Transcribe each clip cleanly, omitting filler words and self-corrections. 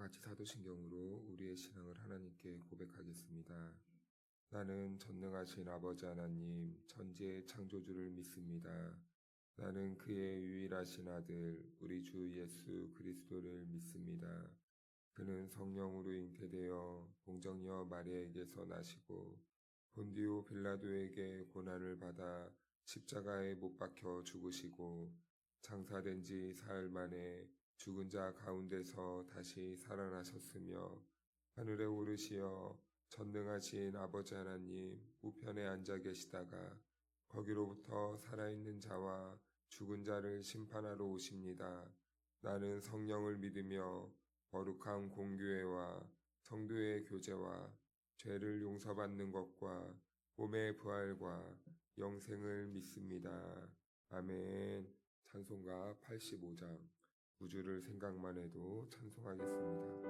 같이 사도신경으로 우리의 신앙을 하나님께 고백하겠습니다. 나는 전능하신 아버지 하나님, 천지의 창조주를 믿습니다. 나는 그의 유일하신 아들, 우리 주 예수 그리스도를 믿습니다. 그는 성령으로 잉태되어 공정녀 마리아에게서 나시고 본디오 빌라도에게 고난을 받아 십자가에 못 박혀 죽으시고 장사된 지 사흘 만에 죽은 자 가운데서 다시 살아나셨으며 하늘에 오르시어 전능하신 아버지 하나님 우편에 앉아 계시다가 거기로부터 살아있는 자와 죽은 자를 심판하러 오십니다. 나는 성령을 믿으며 거룩한 공교회와 성도의 교제와 죄를 용서받는 것과 몸의 부활과 영생을 믿습니다. 아멘. 찬송가 85장. 우주를 생각만 해도 찬송하겠습니다.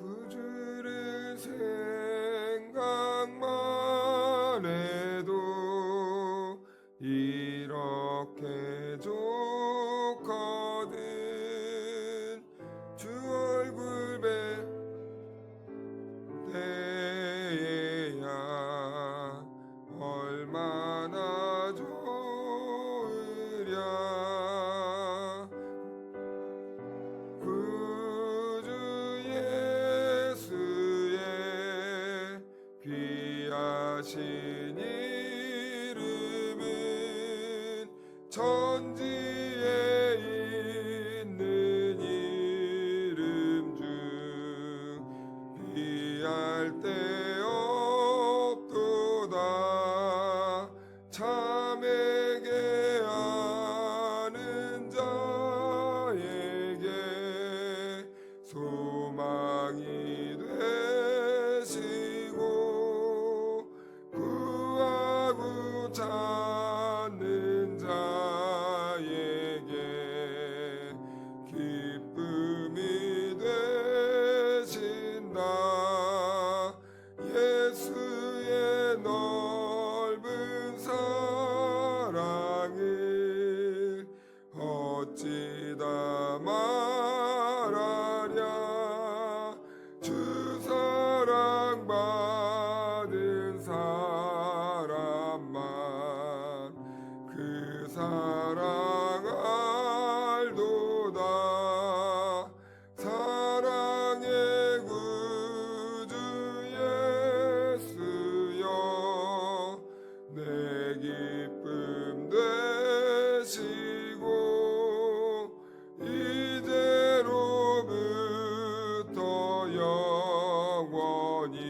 구주를 생각만 해도 이렇게 좋거든. 주 얼굴 뵐 때에야 얼마나 좋으랴. 구주 예수의 귀하신 이름은 천지에 있는 이름 중 비할 데 없도다. 참에게 아는 자에게 소망이 되시고 구하고 찾는 자에게 기쁨이 되신다. 예수의 넓은 사랑을 어찌 다 말하랴. 주 사랑 받은 사람만 그 사랑 알도다. 사랑의 구주 예수여 내 기쁨 되시고 이제로부터 영원히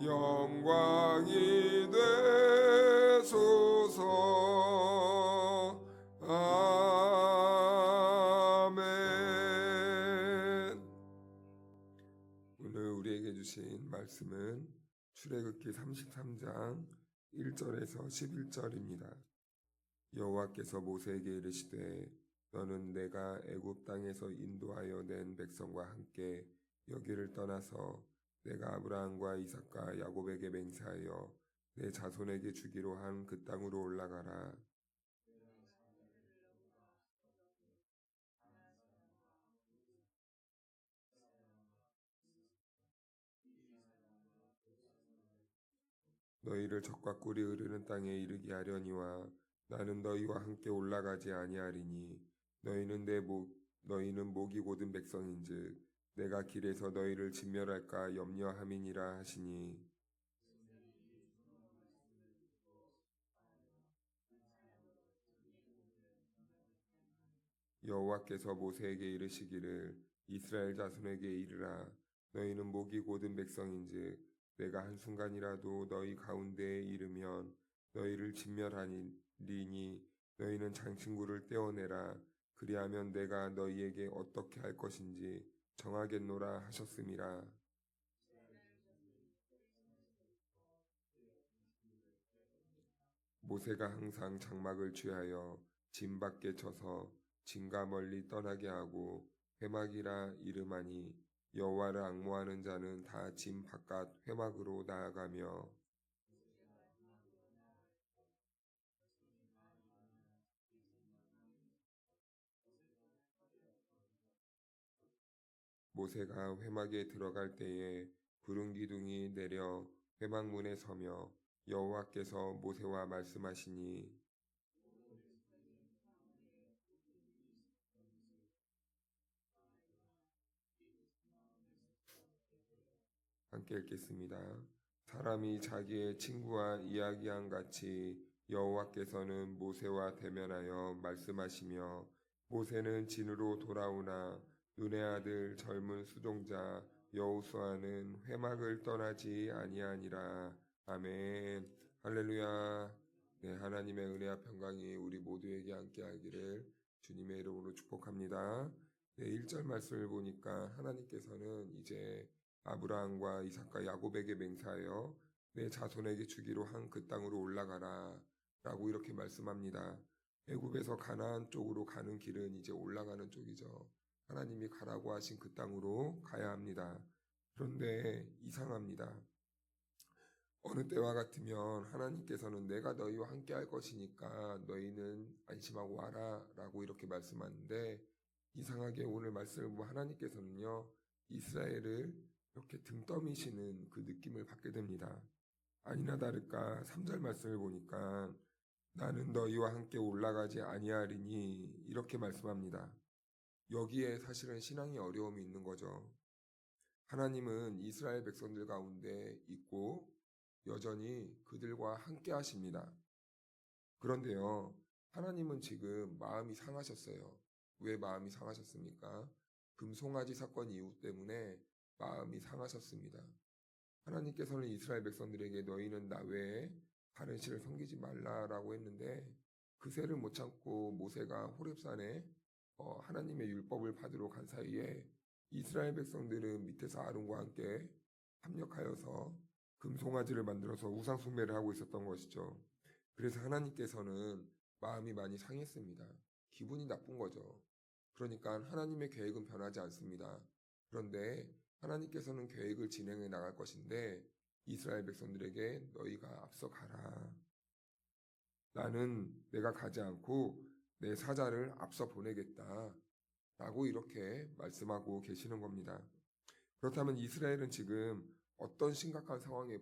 영광이 되소서. 아멘. 오늘 우리에게 주신 말씀은 출애굽기 33장 1절에서 11절입니다. 여호와께서 모세에게 이르시되 너는 내가 애굽 땅에서 인도하여 낸 백성과 함께 여기를 떠나서 내가 아브라함과 이삭과 야곱에게 맹세하여 내 자손에게 주기로 한 그 땅으로 올라가라. 너희를 적과 꿀이 흐르는 땅에 이르게 하려니와 나는 너희와 함께 올라가지 아니하리니 너희는 목이 곧은 백성인즉 내가 길에서 너희를 진멸할까 염려함이니라 하시니. 여호와께서 모세에게 이르시기를 이스라엘 자손에게 이르라. 너희는 목이 곧은 백성인즉 내가 한순간이라도 너희 가운데에 이르면 너희를 진멸하리니 너희는 장친구를 떼어내라. 그리하면 내가 너희에게 어떻게 할 것인지 정하겠노라 하셨음이라. 모세가 항상 장막을 취하여 진 밖에 쳐서 진과 멀리 떠나게 하고 회막이라 이름하니 여호와를 앙모하는 자는 다 진 바깥 회막으로 나아가며 모세가 회막에 들어갈 때에 구름 기둥이 내려 회막문에 서며 여호와께서 모세와 말씀하시니 함께 읽겠습니다. 사람이 자기의 친구와 이야기한 같이 여호와께서는 모세와 대면하여 말씀하시며 모세는 진으로 돌아오나 눈의 아들 젊은 수종자 여호수아는 회막을 떠나지 아니하니라. 아멘. 할렐루야. 네, 하나님의 은혜와 평강이 우리 모두에게 함께하기를 주님의 이름으로 축복합니다. 네, 1절 말씀을 보니까 하나님께서는 이제 아브라함과 이삭과 야곱에게 맹세하여 내 자손에게 주기로 한 그 땅으로 올라가라 라고 이렇게 말씀합니다. 애굽에서 가나안 쪽으로 가는 길은 이제 올라가는 쪽이죠. 하나님이 가라고 하신 그 땅으로 가야 합니다. 그런데 이상합니다. 어느 때와 같으면 하나님께서는 내가 너희와 함께 할 것이니까 너희는 안심하고 와라 라고 이렇게 말씀하는데 이상하게 오늘 말씀을 보면 하나님께서는요 이스라엘을 이렇게 등 떠미시는 그 느낌을 받게 됩니다. 아니나 다를까 3절 말씀을 보니까 나는 너희와 함께 올라가지 아니하리니 이렇게 말씀합니다. 여기에 사실은 신앙의 어려움이 있는 거죠. 하나님은 이스라엘 백성들 가운데 있고 여전히 그들과 함께 하십니다. 그런데요, 하나님은 지금 마음이 상하셨어요. 왜 마음이 상하셨습니까? 금송아지 사건 이후 때문에 마음이 상하셨습니다. 하나님께서는 이스라엘 백성들에게 너희는 나 외에 다른 신을 섬기지 말라라고 했는데 그새를 못 참고 모세가 호렙산에 하나님의 율법을 받으러 간 사이에 이스라엘 백성들은 밑에서 아론과 함께 합력하여서 금송아지를 만들어서 우상 숭배를 하고 있었던 것이죠. 그래서 하나님께서는 마음이 많이 상했습니다. 기분이 나쁜 거죠. 그러니까 하나님의 계획은 변하지 않습니다. 그런데 하나님께서는 계획을 진행해 나갈 것인데 이스라엘 백성들에게 너희가 앞서 가라. 나는 내가 가지 않고 내 사자를 앞서 보내겠다. 라고 이렇게 말씀하고 계시는 겁니다. 그렇다면 이스라엘은 지금 어떤 심각한 상황에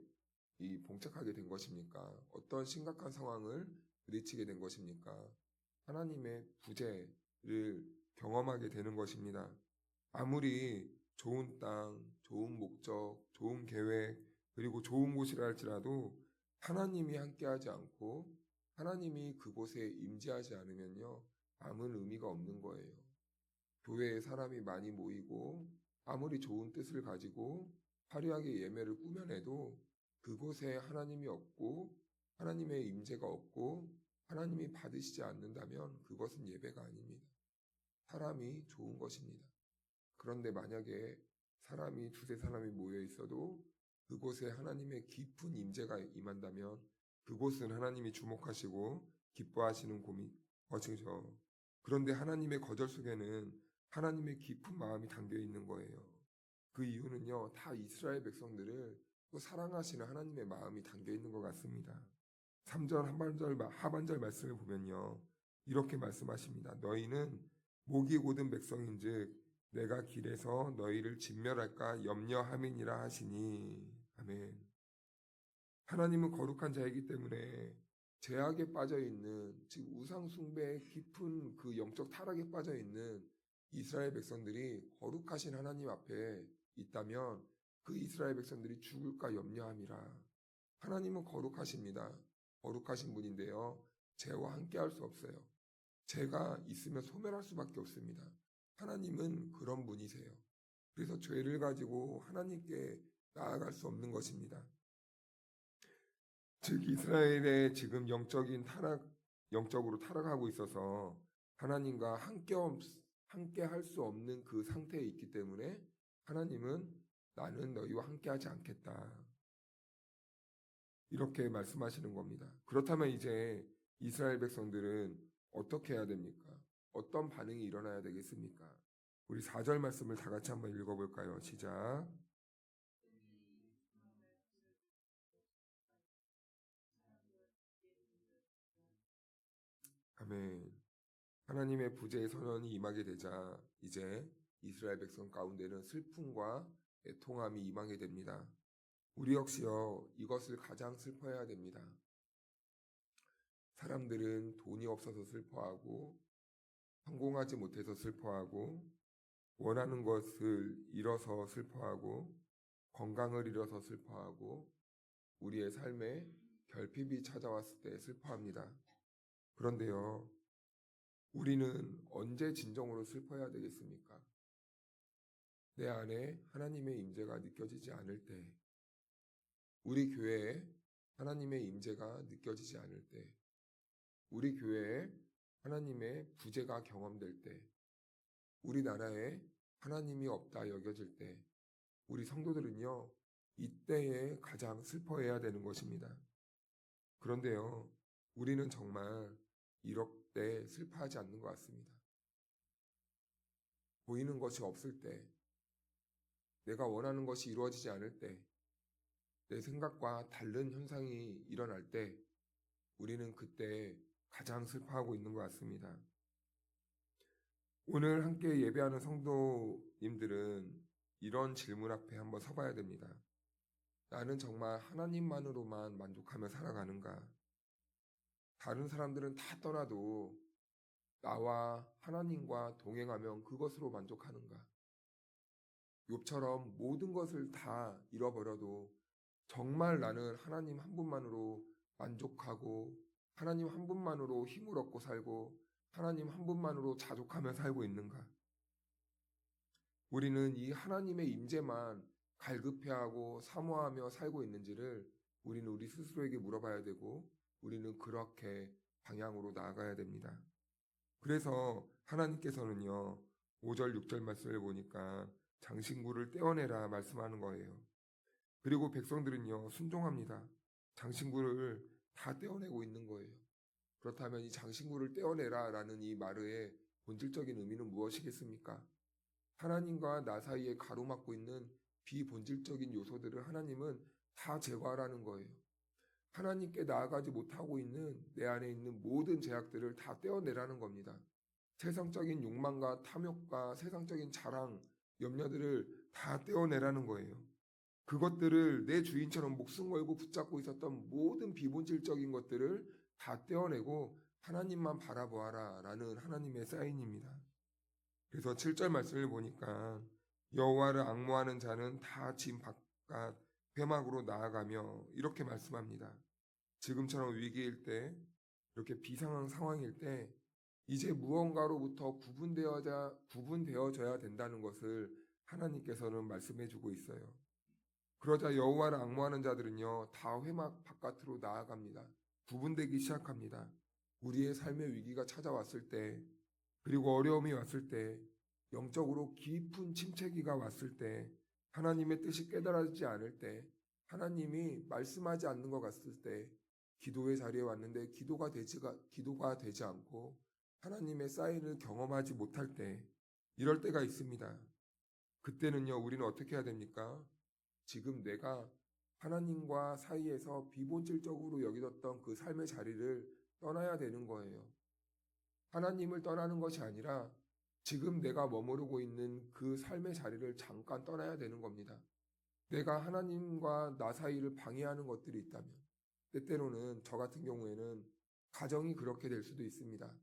봉착하게 된 것입니까? 어떤 심각한 상황을 부딪히게 된 것입니까? 하나님의 구제를 경험하게 되는 것입니다. 아무리 좋은 땅, 좋은 목적, 좋은 계획, 그리고 좋은 곳이라 할지라도 하나님이 함께하지 않고 하나님이 그곳에 임재하지 않으면요, 아무 의미가 없는 거예요. 교회에 사람이 많이 모이고 아무리 좋은 뜻을 가지고 화려하게 예배를 꾸며내도 그곳에 하나님이 없고 하나님의 임재가 없고 하나님이 받으시지 않는다면 그것은 예배가 아닙니다. 사람이 좋은 것입니다. 그런데 만약에 사람이 두세 사람이 모여 있어도 그곳에 하나님의 깊은 임재가 임한다면 그곳은 하나님이 주목하시고 기뻐하시는 것이죠. 그런데 하나님의 거절 속에는 하나님의 깊은 마음이 담겨 있는 거예요. 그 이유는요, 다 이스라엘 백성들을 또 사랑하시는 하나님의 마음이 담겨 있는 것 같습니다. 3절 하반절 말씀을 보면요, 이렇게 말씀하십니다. 너희는 목이 곧은 백성인즉 내가 길에서 너희를 진멸할까 염려함이니라 하시니. 아멘. 하나님은 거룩한 자이기 때문에 죄악에 빠져있는, 즉 우상숭배의 깊은 그 영적 타락에 빠져있는 이스라엘 백성들이 거룩하신 하나님 앞에 있다면 그 이스라엘 백성들이 죽을까 염려함이라. 하나님은 거룩하십니다. 거룩하신 분인데요, 죄와 함께 할 수 없어요. 죄가 있으면 소멸할 수밖에 없습니다. 하나님은 그런 분이세요. 그래서 죄를 가지고 하나님께 나아갈 수 없는 것입니다. 즉 이스라엘의 지금 영적으로 타락하고 있어서 하나님과 함께 할 수 없는 그 상태에 있기 때문에 하나님은 나는 너희와 함께하지 않겠다. 이렇게 말씀하시는 겁니다. 그렇다면 이제 이스라엘 백성들은 어떻게 해야 됩니까? 어떤 반응이 일어나야 되겠습니까? 우리 4절 말씀을 다 같이 한번 읽어볼까요? 시작. 아멘. 하나님의 부재의 선언이 임하게 되자 이제 이스라엘 백성 가운데는 슬픔과 애통함이 임하게 됩니다. 우리 역시요, 이것을 가장 슬퍼해야 됩니다. 사람들은 돈이 없어서 슬퍼하고, 성공하지 못해서 슬퍼하고, 원하는 것을 잃어서 슬퍼하고, 건강을 잃어서 슬퍼하고, 우리의 삶에 결핍이 찾아왔을 때 슬퍼합니다. 그런데요, 우리는 언제 진정으로 슬퍼해야 되겠습니까? 내 안에 하나님의 임재가 느껴지지 않을 때, 우리 교회에 하나님의 임재가 느껴지지 않을 때, 우리 교회에 하나님의 부재가 경험될 때, 우리나라에 하나님이 없다 여겨질 때, 우리 성도들은요, 이때에 가장 슬퍼해야 되는 것입니다. 그런데요, 우리는 정말 이럴 때 슬퍼하지 않는 것 같습니다. 보이는 것이 없을 때, 내가 원하는 것이 이루어지지 않을 때, 내 생각과 다른 현상이 일어날 때, 우리는 그때 가장 슬퍼하고 있는 것 같습니다. 오늘 함께 예배하는 성도님들은 이런 질문 앞에 한번 서봐야 됩니다. 나는 정말 하나님만으로만 만족하며 살아가는가? 다른 사람들은 다 떠나도 나와 하나님과 동행하면 그것으로 만족하는가? 욥처럼 모든 것을 다 잃어버려도 정말 나는 하나님 한 분만으로 만족하고 하나님 한 분만으로 힘을 얻고 살고 하나님 한 분만으로 자족하며 살고 있는가? 우리는 이 하나님의 임재만 갈급해하고 사모하며 살고 있는지를 우리는 우리 스스로에게 물어봐야 되고 우리는 그렇게 방향으로 나아가야 됩니다. 그래서 하나님께서는요, 5절 6절 말씀을 보니까 장신구를 떼어내라 말씀하는 거예요. 그리고 백성들은요, 순종합니다. 장신구를 다 떼어내고 있는 거예요. 그렇다면 이 장신구를 떼어내라 라는 이 말의 본질적인 의미는 무엇이겠습니까? 하나님과 나 사이에 가로막고 있는 비본질적인 요소들을 하나님은 다 제거하라는 거예요. 하나님께 나아가지 못하고 있는 내 안에 있는 모든 제약들을 다 떼어내라는 겁니다. 세상적인 욕망과 탐욕과 세상적인 자랑, 염려들을 다 떼어내라는 거예요. 그것들을 내 주인처럼 목숨 걸고 붙잡고 있었던 모든 비본질적인 것들을 다 떼어내고 하나님만 바라보아라 라는 하나님의 사인입니다. 그래서 7절 말씀을 보니까 여호와를 앙모하는 자는 다 진 바깥 회막으로 나아가며 이렇게 말씀합니다. 지금처럼 위기일 때, 이렇게 비상한 상황일 때 이제 무언가로부터 구분되어져야 된다는 것을 하나님께서는 말씀해 주고 있어요. 그러자 여호와를 앙모하는 자들은요, 다 회막 바깥으로 나아갑니다. 구분되기 시작합니다. 우리의 삶의 위기가 찾아왔을 때, 그리고 어려움이 왔을 때, 영적으로 깊은 침체기가 왔을 때, 하나님의 뜻이 깨달아지지 않을 때, 하나님이 말씀하지 않는 것 같을 때, 기도의 자리에 왔는데 기도가 되지 않고 하나님의 사인을 경험하지 못할 때, 이럴 때가 있습니다. 그때는요, 우리는 어떻게 해야 됩니까? 지금 내가 하나님과 사이에서 비본질적으로 여기던 그 삶의 자리를 떠나야 되는 거예요. 하나님을 떠나는 것이 아니라 지금 내가 머무르고 있는 그 삶의 자리를 잠깐 떠나야 되는 겁니다. 내가 하나님과 나 사이를 방해하는 것들이 있다면, 때때로는 저 같은 경우에는 가정이 그렇게 될 수도 있습니다.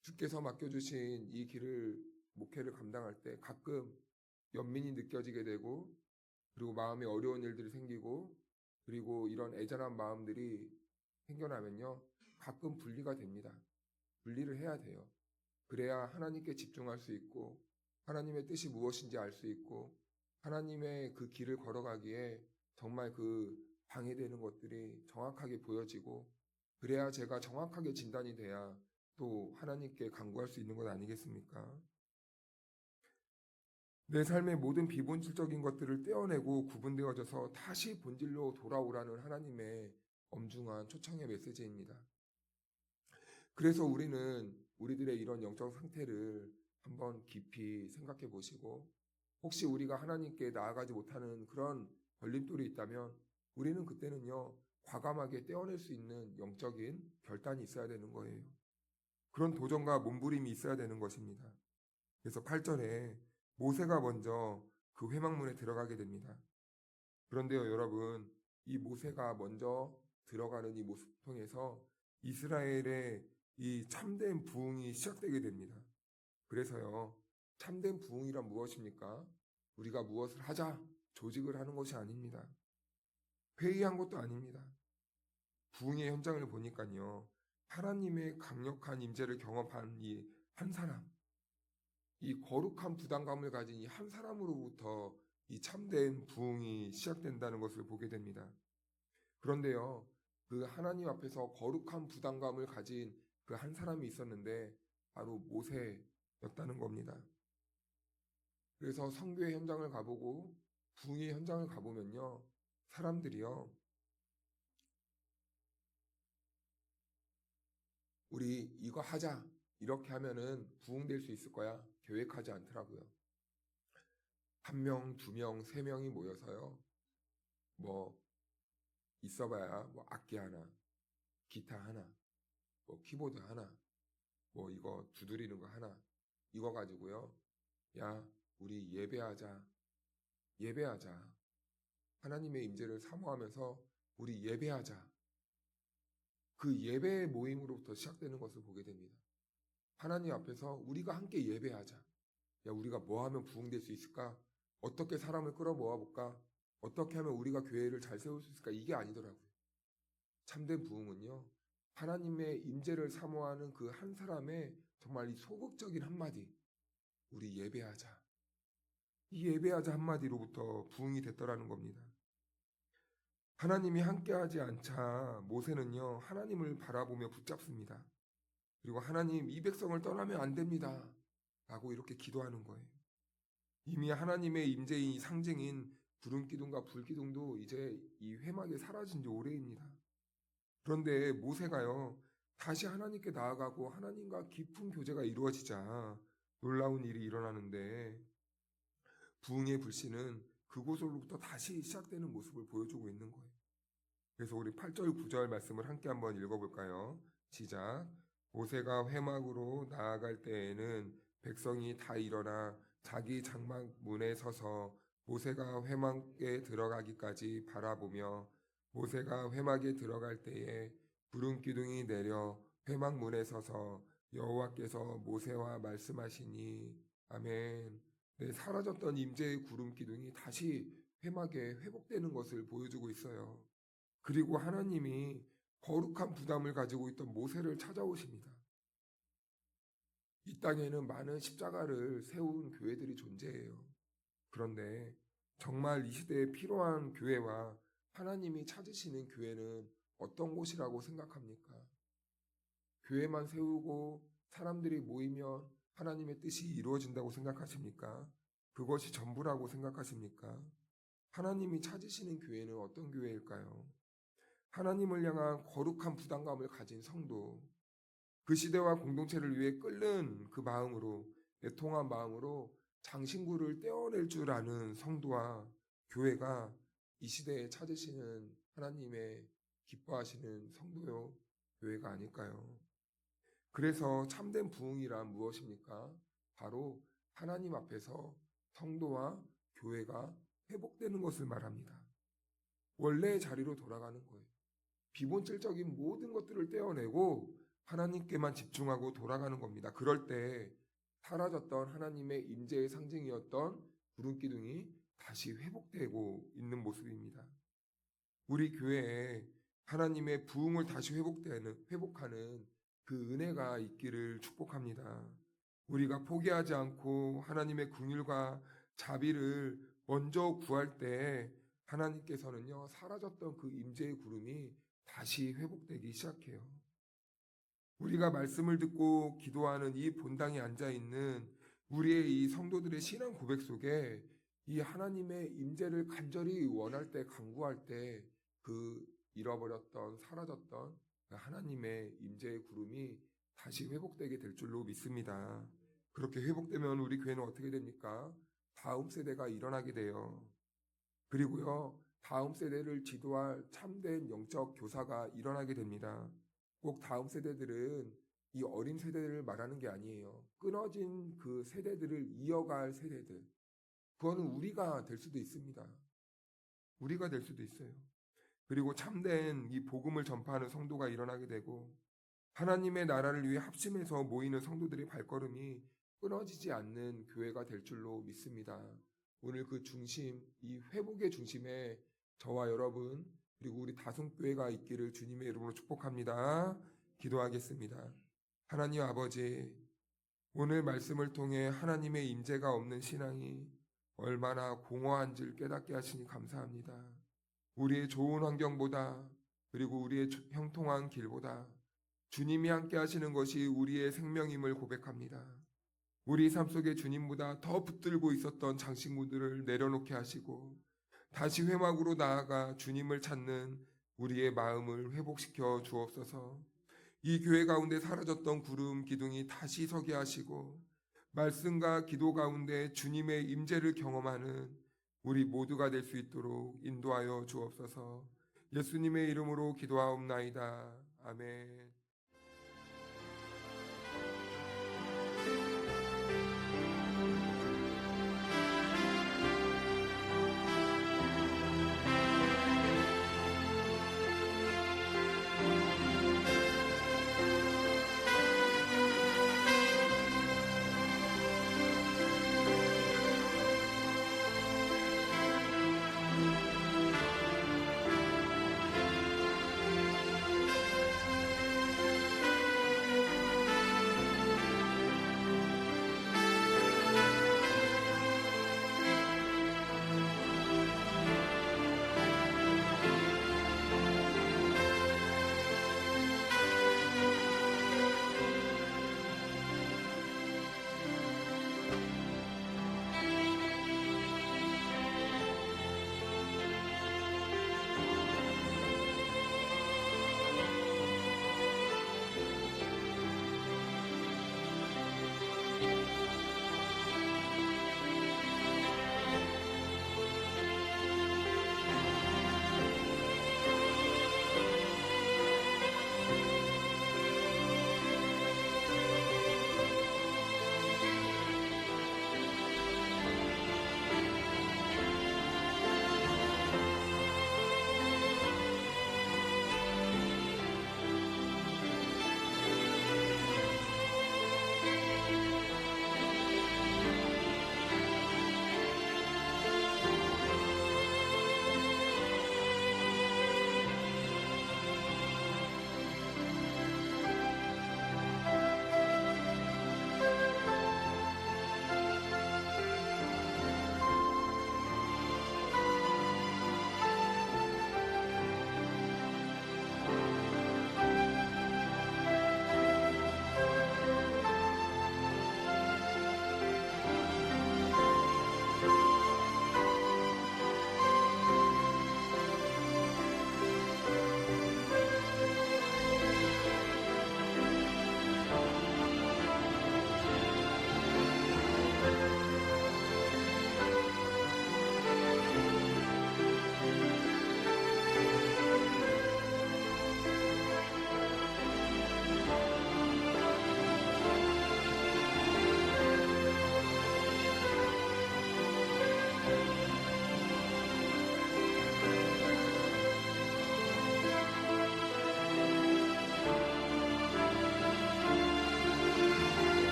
주께서 맡겨주신 이 목회를 감당할 때 가끔 연민이 느껴지게 되고, 그리고 마음에 어려운 일들이 생기고, 그리고 이런 애절한 마음들이 생겨나면요, 가끔 분리가 됩니다. 분리를 해야 돼요. 그래야 하나님께 집중할 수 있고, 하나님의 뜻이 무엇인지 알 수 있고, 하나님의 그 길을 걸어가기에 정말 그 방해되는 것들이 정확하게 보여지고, 그래야 제가 정확하게 진단이 돼야 또 하나님께 간구할 수 있는 것 아니겠습니까? 내 삶의 모든 비본질적인 것들을 떼어내고 구분되어져서 다시 본질로 돌아오라는 하나님의 엄중한 초청의 메시지입니다. 그래서 우리는 우리들의 이런 영적 상태를 한번 깊이 생각해 보시고, 혹시 우리가 하나님께 나아가지 못하는 그런 걸림돌이 있다면 우리는 그때는요, 과감하게 떼어낼 수 있는 영적인 결단이 있어야 되는 거예요. 그런 도전과 몸부림이 있어야 되는 것입니다. 그래서 8절에 모세가 먼저 그 회막문에 들어가게 됩니다. 그런데요, 여러분, 이 모세가 먼저 들어가는 이 모습 통해서 이스라엘의 이 참된 부흥이 시작되게 됩니다. 그래서요, 참된 부흥이란 무엇입니까? 우리가 무엇을 하자, 조직을 하는 것이 아닙니다. 회의한 것도 아닙니다. 부흥의 현장을 보니까요, 하나님의 강력한 임재를 경험한 이 한 사람, 이 거룩한 부담감을 가진 이 한 사람으로부터 이 참된 부흥이 시작된다는 것을 보게 됩니다. 그런데요, 그 하나님 앞에서 거룩한 부담감을 가진 그 한 사람이 있었는데 바로 모세였다는 겁니다. 그래서 선교의 현장을 가보고 부흥의 현장을 가보면요, 사람들이요, 우리 이거 하자, 이렇게 하면은 부흥될 수 있을 거야, 계획하지 않더라고요. 1명, 2명, 3명이 모여서요, 뭐 있어봐야 뭐 악기 하나, 기타 하나, 뭐 키보드 하나, 뭐 이거 두드리는 거 하나, 이거 가지고요, 야, 우리 예배하자. 하나님의 임재를 사모하면서 우리 예배하자. 그 예배의 모임으로부터 시작되는 것을 보게 됩니다. 하나님 앞에서 우리가 함께 예배하자. 야, 우리가 뭐 하면 부흥될 수 있을까? 어떻게 사람을 끌어모아 볼까? 어떻게 하면 우리가 교회를 잘 세울 수 있을까? 이게 아니더라고요. 참된 부흥은요, 하나님의 임재를 사모하는 그 한 사람의 정말 이 소극적인 한마디, 우리 예배하자. 이 예배하자 한마디로부터 부흥이 됐더라는 겁니다. 하나님이 함께하지 않자 모세는요, 하나님을 바라보며 붙잡습니다. 그리고 하나님, 이 백성을 떠나면 안 됩니다. 라고 이렇게 기도하는 거예요. 이미 하나님의 임재의 상징인 구름 기둥과 불 기둥도 이제 이 회막에 사라진 지 오래입니다. 그런데 모세가요, 다시 하나님께 나아가고 하나님과 깊은 교제가 이루어지자 놀라운 일이 일어나는데, 부흥의 불씨는 그곳으로부터 다시 시작되는 모습을 보여주고 있는 거예요. 그래서 우리 8절 9절 말씀을 함께 한번 읽어볼까요? 시작. 모세가 회막으로 나아갈 때에는 백성이 다 일어나 자기 장막 문에 서서 모세가 회막에 들어가기까지 바라보며, 모세가 회막에 들어갈 때에 구름 기둥이 내려 회막 문에 서서 여호와께서 모세와 말씀하시니. 아멘. 네, 사라졌던 임재의 구름 기둥이 다시 회막에 회복되는 것을 보여주고 있어요. 그리고 하나님이 거룩한 부담을 가지고 있던 모세를 찾아오십니다. 이 땅에는 많은 십자가를 세운 교회들이 존재해요. 그런데 정말 이 시대에 필요한 교회와 하나님이 찾으시는 교회는 어떤 곳이라고 생각합니까? 교회만 세우고 사람들이 모이면 하나님의 뜻이 이루어진다고 생각하십니까? 그것이 전부라고 생각하십니까? 하나님이 찾으시는 교회는 어떤 교회일까요? 하나님을 향한 거룩한 부담감을 가진 성도, 그 시대와 공동체를 위해 끓는 그 마음으로, 애통한 마음으로 장신구를 떼어낼 줄 아는 성도와 교회가 이 시대에 찾으시는 하나님의 기뻐하시는 성도요, 교회가 아닐까요? 그래서 참된 부흥이란 무엇입니까? 바로 하나님 앞에서 성도와 교회가 회복되는 것을 말합니다. 원래의 자리로 돌아가는 거예요. 비본질적인 모든 것들을 떼어내고 하나님께만 집중하고 돌아가는 겁니다. 그럴 때 사라졌던 하나님의 임재의 상징이었던 구름 기둥이 다시 회복되고 있는 모습입니다. 우리 교회에 하나님의 부흥을 다시 회복하는 그 은혜가 있기를 축복합니다. 우리가 포기하지 않고 하나님의 긍휼과 자비를 먼저 구할 때 하나님께서는요, 사라졌던 그 임재의 구름이 다시 회복되기 시작해요. 우리가 말씀을 듣고 기도하는 이 본당에 앉아있는 우리의 이 성도들의 신앙 고백 속에 이 하나님의 임재를 간절히 원할 때, 간구할 때 그 잃어버렸던, 사라졌던 그 하나님의 임재의 구름이 다시 회복되게 될 줄로 믿습니다. 그렇게 회복되면 우리 교회는 어떻게 됩니까? 다음 세대가 일어나게 돼요. 그리고요, 다음 세대를 지도할 참된 영적 교사가 일어나게 됩니다. 꼭 다음 세대들은 이 어린 세대들을 말하는 게 아니에요. 끊어진 그 세대들을 이어갈 세대들. 그거는 우리가 될 수도 있습니다. 우리가 될 수도 있어요. 그리고 참된 이 복음을 전파하는 성도가 일어나게 되고 하나님의 나라를 위해 합심해서 모이는 성도들의 발걸음이 끊어지지 않는 교회가 될 줄로 믿습니다. 오늘 그 중심, 이 회복의 중심에 저와 여러분 그리고 우리 다송교회가 있기를 주님의 이름으로 축복합니다. 기도하겠습니다. 하나님 아버지, 오늘 말씀을 통해 하나님의 임재가 없는 신앙이 얼마나 공허한지를 깨닫게 하시니 감사합니다. 우리의 좋은 환경보다 그리고 우리의 형통한 길보다 주님이 함께 하시는 것이 우리의 생명임을 고백합니다. 우리 삶 속에 주님보다 더 붙들고 있었던 장식물들을 내려놓게 하시고 다시 회막으로 나아가 주님을 찾는 우리의 마음을 회복시켜 주옵소서. 이 교회 가운데 사라졌던 구름 기둥이 다시 서게 하시고 말씀과 기도 가운데 주님의 임재를 경험하는 우리 모두가 될 수 있도록 인도하여 주옵소서. 예수님의 이름으로 기도하옵나이다. 아멘.